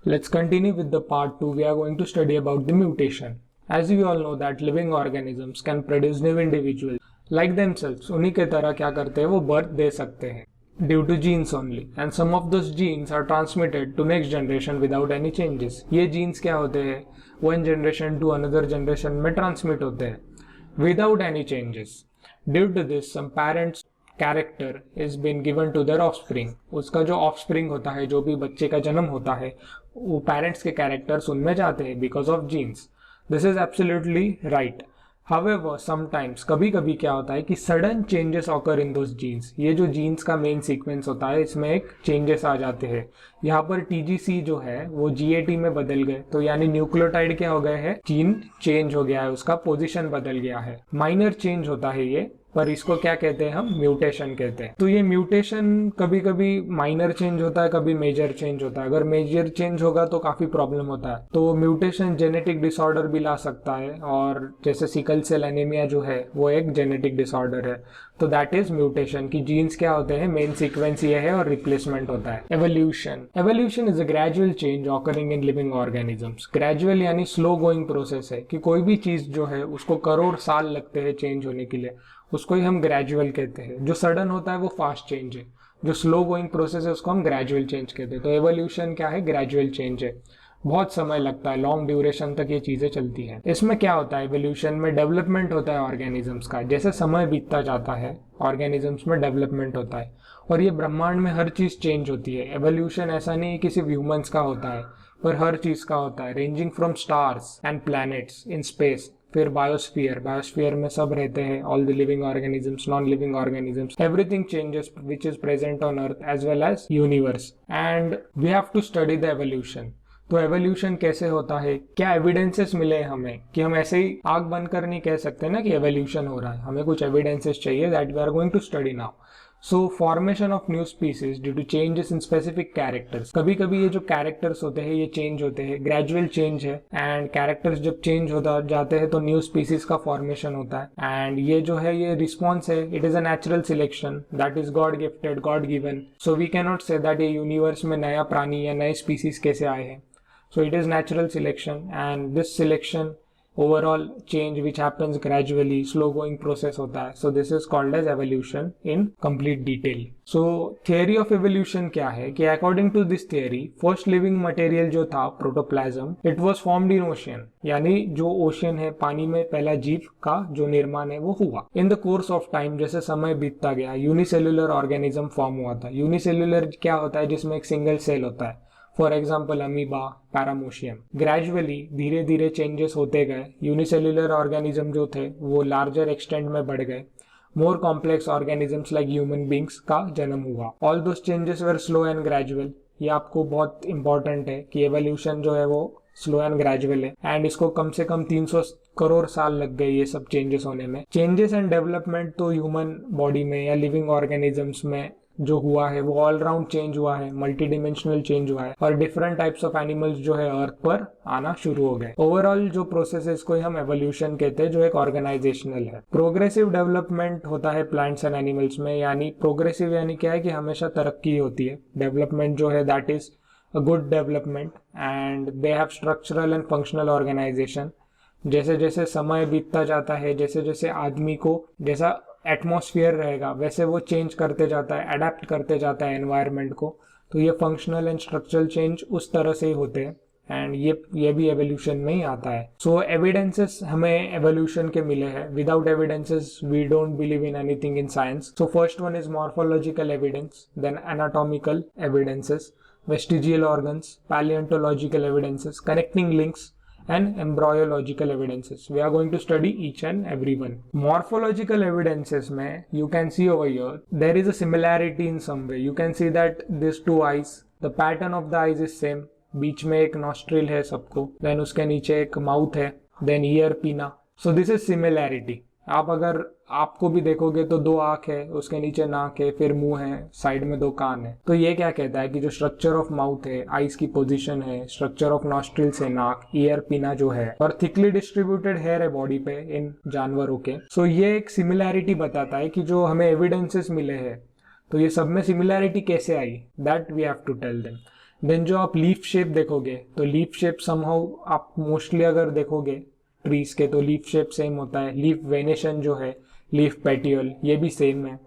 Let's continue with the part 2. We are going to study about the mutation. As we all know that living organisms can produce new individuals like themselves. उन्हीं के तरह क्या करते हैं वो birth दे सकते हैं due to genes only, and some of those genes are transmitted to next generation without any changes. ये genes क्या होते हैं one generation to another generation में transmit होते हैं without any changes. Due to this, some parents character is been given to their offspring. उसका जो offspring होता है, जो भी बच्चे का जन्म होता है, वो पेरेंट्स के कैरेक्टर्स उनमें जाते हैं because of genes. This is absolutely right. However sometimes कभी कभी क्या होता है कि sudden changes occur in those genes. ये जो जीन्स का मेन सीक्वेंस होता है इसमें एक चेंजेस आ जाते हैं. यहाँ पर टीजीसी जो है वो जीएटी में बदल गए, तो यानी न्यूक्लियोटाइड क्या हो गए हैं, जीन चेंज हो गया है, उसका पोजीशन बदल गया है. माइनर चेंज होता है ये, पर इसको क्या कहते हैं, हम म्यूटेशन कहते हैं. तो ये म्यूटेशन कभी कभी माइनर चेंज होता है, कभी मेजर चेंज होता है. अगर मेजर चेंज होगा तो काफी प्रॉब्लम होता है. तो म्यूटेशन जेनेटिक डिसऑर्डर भी ला सकता है, और जैसे सिकल सेल एनीमिया जो है वो एक जेनेटिक डिसऑर्डर है. तो दैट इज म्यूटेशन की जीन्स क्या होते हैं, मेन सीक्वेंस ये है और रिप्लेसमेंट होता है. Evolution is a gradual change occurring in living organisms. Gradual यानी स्लो गोइंग प्रोसेस है कि कोई भी चीज जो है उसको करोड़ साल लगते हैं चेंज होने के लिए, उसको ही हम ग्रेजुअल कहते हैं. जो सडन होता है वो फास्ट चेंज है, जो स्लो गोइंग प्रोसेस है उसको हम ग्रेजुअल चेंज कहते हैं. तो एवोल्यूशन क्या है, ग्रेजुअल चेंज है. बहुत समय लगता है, लॉन्ग ड्यूरेशन तक ये चीजें चलती हैं. इसमें क्या होता है, एवोल्यूशन में डेवलपमेंट होता है ऑर्गेनिजम्स का. जैसे समय बीतता जाता है ऑर्गेनिजम्स में डेवलपमेंट होता है, और ये ब्रह्मांड में हर चीज चेंज होती है. एवोल्यूशन ऐसा नहीं है कि सिर्फ ह्यूमंस का होता है, पर हर चीज का होता है. Ranging from stars and planets in space. फिर बायोस्फीयर में सब रहते हैं, all the living organisms, non living organisms, everything changes which is present on earth as well as universe. And we have to study the evolution. तो evolution कैसे होता है, क्या एविडेंसेस मिले हमें, कि हम ऐसे ही आंख बंद कर नहीं कह सकते ना कि एवोल्यूशन हो रहा है. हमें कुछ एविडेंसेस चाहिए that we are going to study now. So formation of new species due to changes in specific characters. कभी कभी ये जो कैरेक्टर्स होते हैं ये चेंज होते हैं, ग्रेजुअल चेंज है, एंड कैरेक्टर्स जब चेंज होता जाते हैं तो न्यू स्पीसीज का फॉर्मेशन होता है. एंड ये जो है ये रिस्पॉन्स है, it is a natural selection that is god gifted, god given. So we cannot नॉट से दैट ये यूनिवर्स में नया प्राणी या नए स्पीसीज कैसे आए हैं. So it is natural selection, and this selection overall change which happens gradually, slow going process होता है. So this is called as evolution in complete detail. So theory of evolution क्या है कि according to this theory, first living material जो था protoplasm, it was formed in ocean. यानी जो ocean है, पानी में पहला जीव का जो निर्माण है वो हुआ. In the course of time, जैसे समय बीतता गया, यूनिसेल्युलर ऑर्गेनिज्म फॉर्म हुआ था. यूनिसेल्युलर क्या होता है, जिसमें एक सिंगल सेल होता है. For example amoeba, paramecium. Gradually धीरे धीरे चेंजेस होते गए. यूनिसेल्युलर ऑर्गेनिज्म जो थे वो लार्जर एक्सटेंट में बढ़ गए. More complex organisms like human beings का जन्म हुआ. All those changes were slow and gradual. ये आपको बहुत इंपॉर्टेंट है कि एवोल्यूशन जो है वो स्लो एंड ग्रेजुअल है, एंड इसको कम से कम 300 करोड़ साल लग गए ये सब चेंजेस होने में. चेंजेस एंड डेवलपमेंट तो ह्यूमन बॉडी में या लिविंग ऑर्गेनिजम्स में जो हुआ है वो ऑल राउंड चेंज हुआ है, मल्टी डिमेंशनल चेंज हुआ है, और डिफरेंट टाइप्स ऑफ एनिमल्स जो है अर्थ पर आना शुरू हो गए. ओवरऑल जो प्रोसेस है इसको हम एवोल्यूशन कहते हैं, जो एक ऑर्गेनाइजेशनल है. प्रोग्रेसिव डेवलपमेंट होता है प्लांट्स एंड एनिमल्स में. यानी प्रोग्रेसिव यानी क्या है कि हमेशा तरक्की होती है. डेवलपमेंट जो है that is a good development, and they have structural and functional organisation. जैसे जैसे समय बीतता जाता है, जैसे जैसे आदमी को जैसा एटमॉस्फेयर रहेगा वैसे वो चेंज करते जाता है, अडेप्ट करते जाता है एनवायरनमेंट को. तो ये फंक्शनल एंड स्ट्रक्चरल चेंज उस तरह से ही होते हैं, एंड ये भी एवोल्यूशन में ही आता है. सो एविडेंसेस हमें एवोल्यूशन के मिले हैं. Without evidences we don't believe in anything in science. So first one is morphological evidence, then anatomical evidences, vestigial organs, palaeontological evidences, connecting links, and embryological evidences. We are going to study each and every one. Morphological evidences में you can see over here there is a similarity in some way. You can see that these two eyes, the pattern of the eyes is same. बीच में एक nostril है सबको, then उसके नीचे एक mouth है, then ear pinna. So this is similarity. आप अगर आपको भी देखोगे तो 2 आंख है, उसके नीचे नाक है, फिर मुंह है, साइड में 2 कान है. तो ये क्या कहता है कि जो स्ट्रक्चर ऑफ माउथ है, आईज की पोजीशन है, स्ट्रक्चर ऑफ नॉस्ट्रिल्स है, नाक, ईयर पिना जो है, और थिकली डिस्ट्रीब्यूटेड हेयर है बॉडी पे इन जानवरों के. सो ये एक सिमिलैरिटी बताता है कि जो हमें एविडेंसेस मिले हैं, तो ये सब में सिमिलैरिटी कैसे आई, that we have to tell them. Then जो आप लीफ शेप देखोगे तो लीफ शेप समहाउ आप मोस्टली अगर देखोगे ट्रीज के तो लीफ शेप सेम होता है। लीफ वेनेशन जो है, लीफ पेटियल, ये भी सेम है।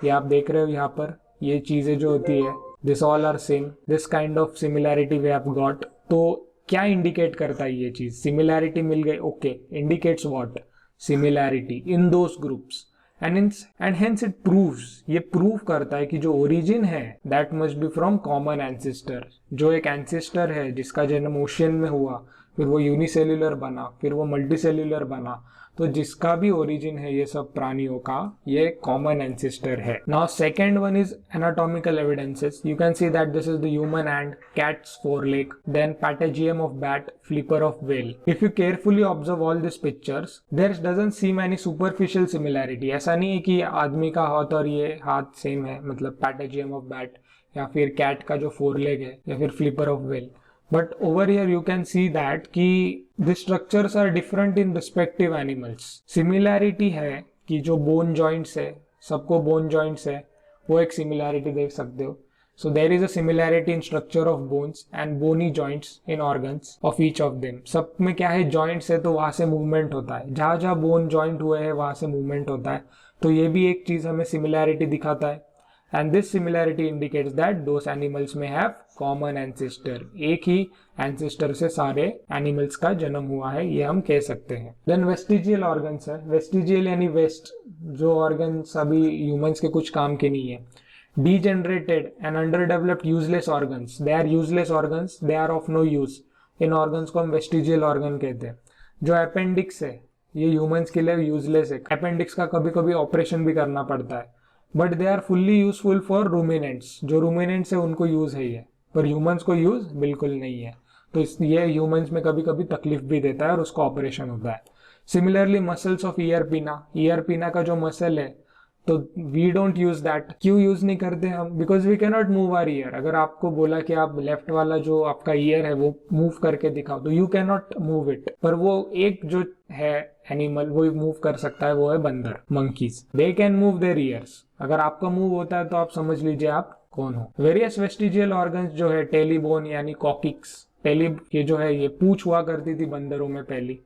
ये आप देख रहे हो यहाँ पर ये चीजें जो होती है, this all are same. This kind of similarity we have got. तो क्या इंडिकेट करता है ये चीज? सिमिलैरिटी मिल गई, okay, indicates what? Similarity in those groups and hence it proves, ये प्रूव करता है कि जो ओरिजिन है that must be from common ancestor. जो एक एंसेस्टर है जिसका जन्म ओशियन में हुआ, फिर वो यूनिसेल्युलर बना, फिर वो मल्टीसेल्युलर बना, तो जिसका भी ओरिजिन है ये सब प्राणियों का, ये कॉमन एंसेस्टर है। Now second one is anatomical evidences. You can see that this is the human hand, cat's foreleg, then patagium of bat, flipper of whale. If you carefully observe all this pictures, there doesn't seem any superficial similarity. ऐसा नहीं है कि आदमी का हाथ और ये हाथ सेम है, मतलब पैटेजियम ऑफ बैट या फिर कैट का जो फोरलेग है या फिर flipper of whale. But over here you can see that कि the structures are different in respective animals. Similarity है कि जो bone joints है, सबको bone joints है, वो एक similarity देख सकते हो। So there is a similarity in structure of bones and bony joints in organs of each of them. सब में क्या है, joints है तो वहाँ से movement होता है, जहाँ जहाँ bone joint हुए हैं वहाँ से movement होता है। तो ये भी एक चीज़ हमें similarity दिखाता है। And this similarity indicates that those animals may have common ancestor. एक ही ancestor से सारे animals का जन्म हुआ है, ये हम कह सकते हैं। Then vestigial organs है। vestigial यानी वेस्ट, जो organs अभी humans के कुछ काम के नहीं है। Degenerated and underdeveloped useless organs. They are useless organs. They are of no use. In organs को हम vestigial organ कहते हैं। जो appendix है, ये humans के लिए useless है। appendix का कभी कभी ऑपरेशन भी करना पड़ता है। But they are fully useful for ruminants. जो रूमिनेंट्स है उनको यूज है ये, पर ह्यूमंस को यूज बिल्कुल नहीं है। तो ये ह्यूमंस में कभी कभी तकलीफ भी देता है और उसका ऑपरेशन होता है। सिमिलरली मसल्स ऑफ ईयर पिना का जो मसल है, तो वी डोंट यूज दैट। क्यों यूज नहीं करते हम? Because we cannot move our ear. अगर आपको बोला कि आप लेफ्ट वाला जो आपका ईयर है वो मूव करके दिखाओ, तो you can not move it. पर वो एक जो है एनिमल वो मूव कर सकता है, वो है बंदर, monkeys. They can move their ears. अगर आपका मूव होता है तो आप समझ लीजिए आप कौन हो। वेरियस वेस्टिजियल ऑर्गन्स जो है, टेलीबोन यानी कॉकिक्स, ये जो है ये पूंछ हुआ करती थी बंदरों में पहली।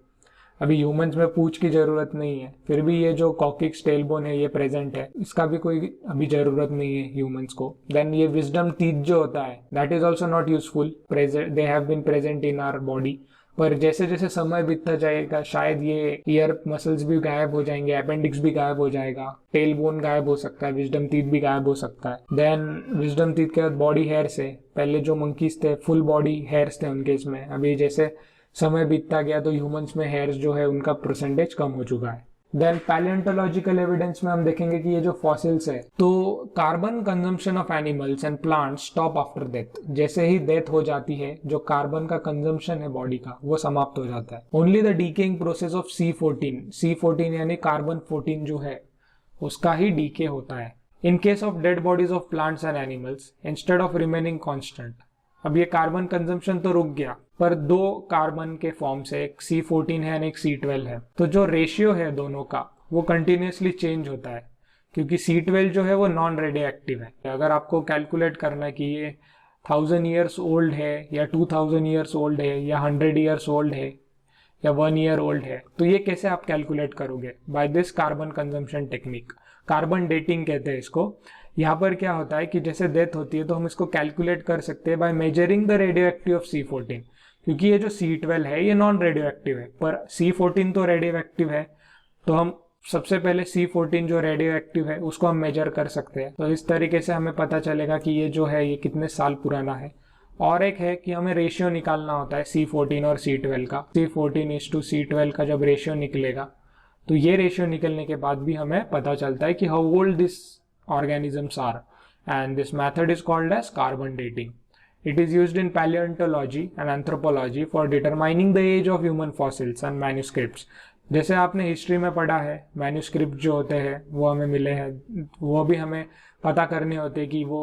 अभी ह्यूमंस में पूंछ की जरूरत नहीं है, फिर भी ये जो कॉकिक्स टेलबोन है ये प्रेजेंट है, इसका भी कोई अभी जरूरत नहीं है ह्यूमंस को। देन ये विजडम टीथ जो होता है, that is also not useful, they have been present in our body. पर जैसे जैसे समय बीतता जाएगा शायद ये ईयर मसल्स भी गायब हो जाएंगे, अपेंडिक्स भी गायब हो जाएगा, टेल बोन गायब हो सकता है, विजडम टीथ भी गायब हो सकता है। देन विजडम टीथ के बाद बॉडी हेयर्स है। पहले जो मंकीज थे फुल बॉडी हेयर्स थे उनके इसमें, अभी जैसे समय बीतता गया तो ह्यूमंस में हेयर्स जो है उनका परसेंटेज कम हो चुका है। देन पैलियोंटोलॉजिकल एविडेंस में हम देखेंगे कि ये जो फॉसिल्स है, तो carbon consumption of animals and plants stop after death. जैसे ही डेथ हो जाती है, जो कार्बन का कंजम्पशन है बॉडी का वो समाप्त हो जाता है। Only the decaying process of C14 यानी कार्बन 14 जो है उसका ही डीके होता है। In case of dead bodies of plants and animals instead of remaining constant. अब ये कार्बन कंजम्पशन तो रुक गया, पर दो कार्बन के फॉर्म से, एक C14 है और एक C12 है, तो जो रेशियो है दोनों का वो कंटिन्यूसली चेंज होता है, क्योंकि C12 जो है वो नॉन रेडियो एक्टिव है। अगर आपको कैलकुलेट करना है कि ये 1000 ईयर्स ओल्ड है या 2000 ईयर्स ओल्ड है या 100 ईयर्स ओल्ड है या 1 ईयर ओल्ड है, तो ये कैसे आप कैलकुलेट करोगे? By this carbon consumption technique, carbon dating कहते हैं इसको। यहाँ पर क्या होता है कि जैसे डेथ होती है तो हम इसको कैलकुलेट कर सकते हैं by measuring the radio active of C14, क्योंकि ये जो C12 है ये नॉन रेडियो एक्टिव है, पर C14 तो रेडियो एक्टिव है। तो हम सबसे पहले C14 जो रेडियो एक्टिव है उसको हम मेजर कर सकते हैं। तो इस तरीके से हमें पता चलेगा कि ये जो है ये कितने साल पुराना है। और एक है कि हमें रेशियो निकालना होता है C14 और C12 का। C14:C12 का जब रेशियो निकलेगा तो ये रेशियो निकलने के बाद भी हमें पता चलता है कि how old this organisms are, and this method is called as carbon dating. It is used in paleontology and anthropology for determining the age of human fossils and manuscripts. जैसे आपने हिस्ट्री में पढ़ा है, मैन्यूस्क्रिप्ट जो होते हैं वो हमें मिले हैं, वो भी हमें पता करने होते हैं कि वो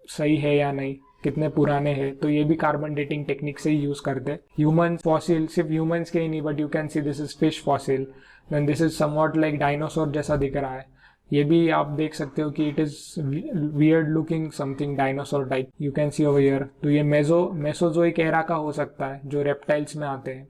सही है या नहीं, कितने पुराने हैं। तो ये भी कार्बन डेटिंग टेक्निक से ही यूज करते हैं। ह्यूमन फॉसिल, सिर्फ ह्यूमंस के ही नहीं, but you can see this is fish fossil, then this is somewhat like dinosaur जैसा दिख रहा है। ये भी आप देख सकते हो कि it is weird looking something dinosaur type, you can see over here. तो ये मेसोजोइक एरा का हो सकता है जो रेप्टाइल्स में आते हैं।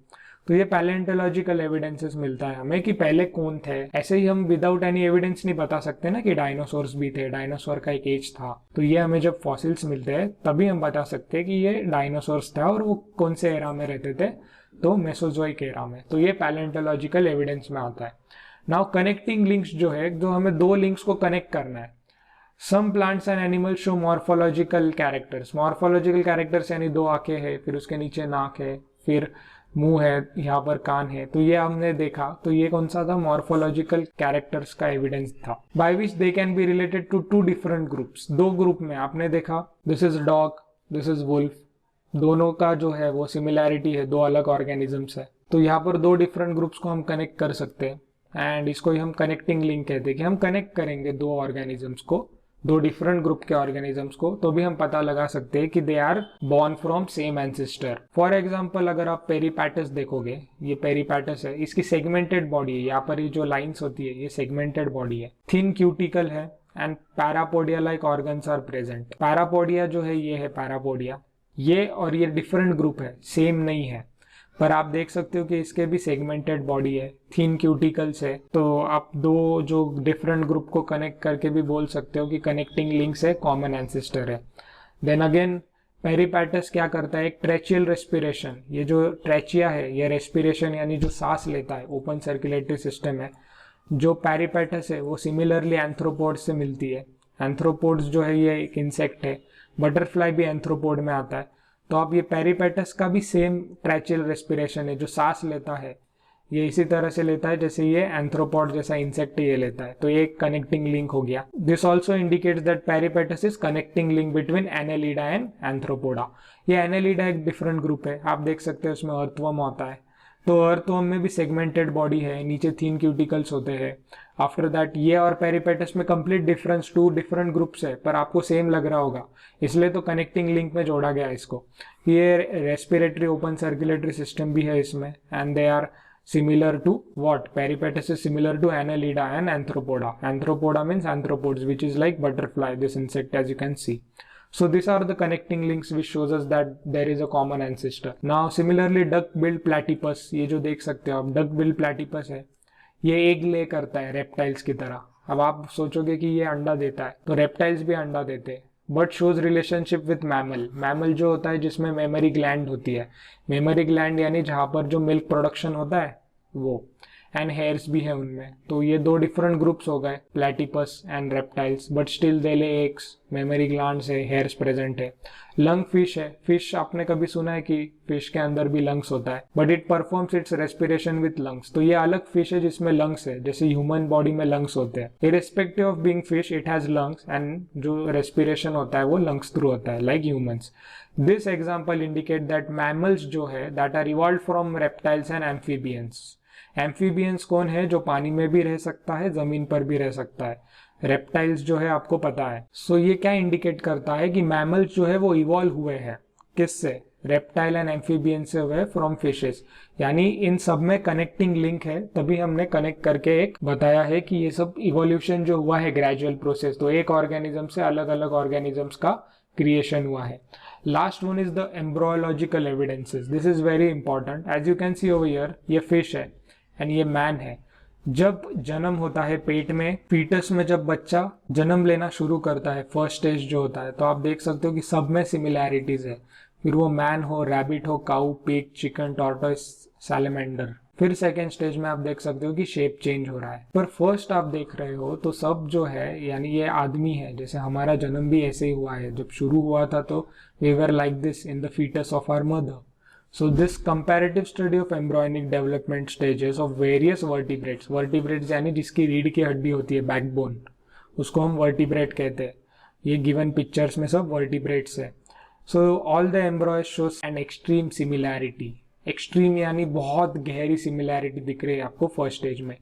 तो ये पैलेंटोलॉजिकल एविडेंसेस मिलता है हमें कि पहले कौन थे। ऐसे ही हम विदाउट एनी एविडेंस नहीं बता सकते ना कि डायनासोर्स भी थे, डायनासोर का एक एज था। तो ये हमें जब फॉसिल्स मिलते हैं तभी हम बता सकते हैं कि ये डायनासोर्स था और वो कौन से एरा में रहते थे, तो मेसोजोइक एरा में। तो ये पैलेंटोलॉजिकल एविडेंस में आता है। नाउ कनेक्टिंग लिंक्स जो है, जो हमें दो लिंक्स को कनेक्ट करना है। Some plants and animals show morphological characters. Morphological characters यानी दो आंखें हैं, फिर उसके नीचे नाक है, फिर मुंह है, यहाँ पर कान है। तो ये हमने देखा, तो ये कौन सा था, मॉर्फोलॉजिकल कैरेक्टर्स का एविडेंस था। By which they can be related to two different groups. दो ग्रुप में आपने देखा, this is dog, this is wolf, दोनों का जो है वो सिमिलैरिटी है, दो अलग ऑर्गेनिजम्स है। तो यहाँ पर दो डिफरेंट ग्रुप्स को हम कनेक्ट कर सकते हैं एंड इसको ही हम कनेक्टिंग लिंक कहते हैं कि हम कनेक्ट करेंगे दो ऑर्गेनिजम्स को, दो डिफरेंट ग्रुप के ऑर्गेनिजम्स को, तो भी हम पता लगा सकते हैं कि they are born from same ancestor. For example अगर आप पेरीपैटस देखोगे, ये पेरीपैटस है, इसकी सेगमेंटेड बॉडी है, यहाँ पर ये जो लाइंस होती है ये सेगमेंटेड बॉडी है, थिन क्यूटिकल है and parapodia like organs are present. Parapodia जो है ये है पैरापोडिया, ये और ये डिफरेंट ग्रुप है, सेम नहीं है, पर आप देख सकते हो कि इसके भी सेगमेंटेड बॉडी है, थिन क्यूटिकल्स है। तो आप दो जो डिफरेंट ग्रुप को कनेक्ट करके भी बोल सकते हो कि कनेक्टिंग लिंक्स है, कॉमन एंसेस्टर है। देन अगेन पेरीपैटस क्या करता है, एक ट्रेचियल रेस्पिरेशन, ये जो ट्रेचिया है ये रेस्पिरेशन यानी जो सांस लेता है, ओपन सर्कुलेटरी सिस्टम है। जो पेरीपैटस है वो सिमिलरली एंथ्रोपोड से मिलती है। एंथ्रोपोड्स जो है ये एक इंसेक्ट है, बटरफ्लाई भी एंथ्रोपोड में आता है। तो आप ये पेरीपैटस का भी सेम ट्रेचियल रेस्पिरेशन है, जो सांस लेता है ये इसी तरह से लेता है जैसे ये एंथ्रोपॉड जैसा इंसेक्ट ये लेता है। तो ये एक कनेक्टिंग लिंक हो गया। This also indicates that peripatus is connecting link between annelida and arthropoda. ये एनेलिडा एक डिफरेंट ग्रुप है, आप देख सकते हैं उसमें अर्थवर्म होता है। तो अर्थवर्म में भी सेगमेंटेड बॉडी है, नीचे थिन क्यूटिकल्स होते हैं। आफ्टर दैट ये और पेरीपैटस में complete difference, two different groups है, पर आपको सेम लग रहा होगा, इसलिए तो कनेक्टिंग लिंक में जोड़ा गया इसको। ये रेस्पिरेटरी ओपन सर्कुलेटरी सिस्टम भी है इसमें and they are similar to what? Peripatus is similar to Annelida and Arthropoda. Arthropoda means arthropods, which is like butterfly, this insect, as you can see. So these are the connecting links which shows us that there is a common ancestor. Now similarly duck-billed platypus, ये जो देख सकते हो आप, duck-billed platypus है, ये egg ले करता है रेप्टाइल्स की तरह। अब आप सोचोगे कि ये अंडा देता है, तो रेप्टाइल्स भी अंडा देते हैं, but shows relationship with mammal. Mammal जो होता है जिसमें मेमरी ग्लैंड होती है, मेमरी ग्लैंड यानी जहाँ पर जो मिल्क प्रोडक्शन होता है वो, एंड हेयर्स भी है उनमें। तो ये दो डिफरेंट ग्रुप्स हो गए, platypus and reptiles, but still they lay eggs, mammary glands है, हेयर्स प्रेजेंट है। लंग फिश है, फिश आपने कभी सुना है कि फिश के अंदर भी लंग्स होता है, but it performs it's respiration with lungs. तो ये अलग फिश है जिसमें लंग्स है, जैसे ह्यूमन बॉडी में लंग्स होते हैं। Irrespective of being fish it has lungs and जो रेस्पिरेशन होता है वो लंग्स थ्रू होता है, like humans. This example indicate that mammals जो है that are evolved from reptiles and amphibians. Amphibians कौन है, जो पानी में भी रह सकता है, जमीन पर भी रह सकता है। रेप्टाइल्स जो है आपको पता है। सो ये क्या इंडिकेट करता है कि मैमल्स जो है वो इवॉल्व हुए हैं, किससे, रेप्टाइल एंड एम्फीबियंस से हुए, फ्रॉम फिशेस। यानी इन सब में कनेक्टिंग लिंक है, तभी हमने कनेक्ट करके एक बताया है कि ये सब इवोल्यूशन जो हुआ है ग्रेजुअल प्रोसेस, तो एक ऑर्गेनिज्म से अलग अलग ऑर्गेनिजम्स का क्रिएशन हुआ है। Last one is the embryological evidences. This is very important. As you can see over here, ये फिश है एंड ये मैन है। जब जन्म होता है पेट में, फीटस में जब बच्चा जन्म लेना शुरू करता है, फर्स्ट स्टेज जो होता है, तो आप देख सकते हो कि सब में सिमिलैरिटीज है, फिर वो मैन हो, रैबिट हो, काऊ, पिग, चिकन, टॉर्टोइस, सैलेमेंडर। फिर सेकेंड स्टेज में आप देख सकते हो कि शेप चेंज हो रहा है। पर फर्स्ट आप देख रहे हो तो सब जो है, यानी ये आदमी है, जैसे हमारा जन्म भी ऐसे ही हुआ है, जब शुरू हुआ था तो we were like this in the foetus of our mother. So this comparative study of embryonic development stages of various vertebrates, vertebrates यानी जिसकी रीढ़ की हड्डी होती है, बैकबोन, उसको हम vertebrate कहते हैं। ये given pictures में सब vertebrates है। So all the embryos shows an extreme similarity. Extreme यानी बहुत गहरी similarity दिख रही है आपको फर्स्ट स्टेज में,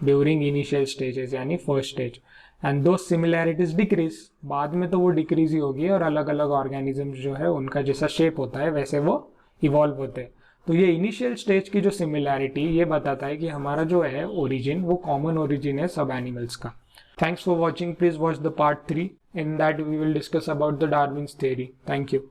during initial stages यानी first stage. And those similarities decrease, बाद में तो वो डिक्रीज ही होगी और अलग अलग ऑर्गेनिजम्स जो है उनका जैसा शेप होता है वैसे वो इवॉल्व होते हैं। तो ये इनिशियल स्टेज की जो सिमिलैरिटी ये बताता है कि हमारा जो है ओरिजिन वो कॉमन ओरिजिन है सब एनिमल्स का। Thanks for watching. Please watch the part 3. In that we will discuss about the Darwin's theory. Thank you.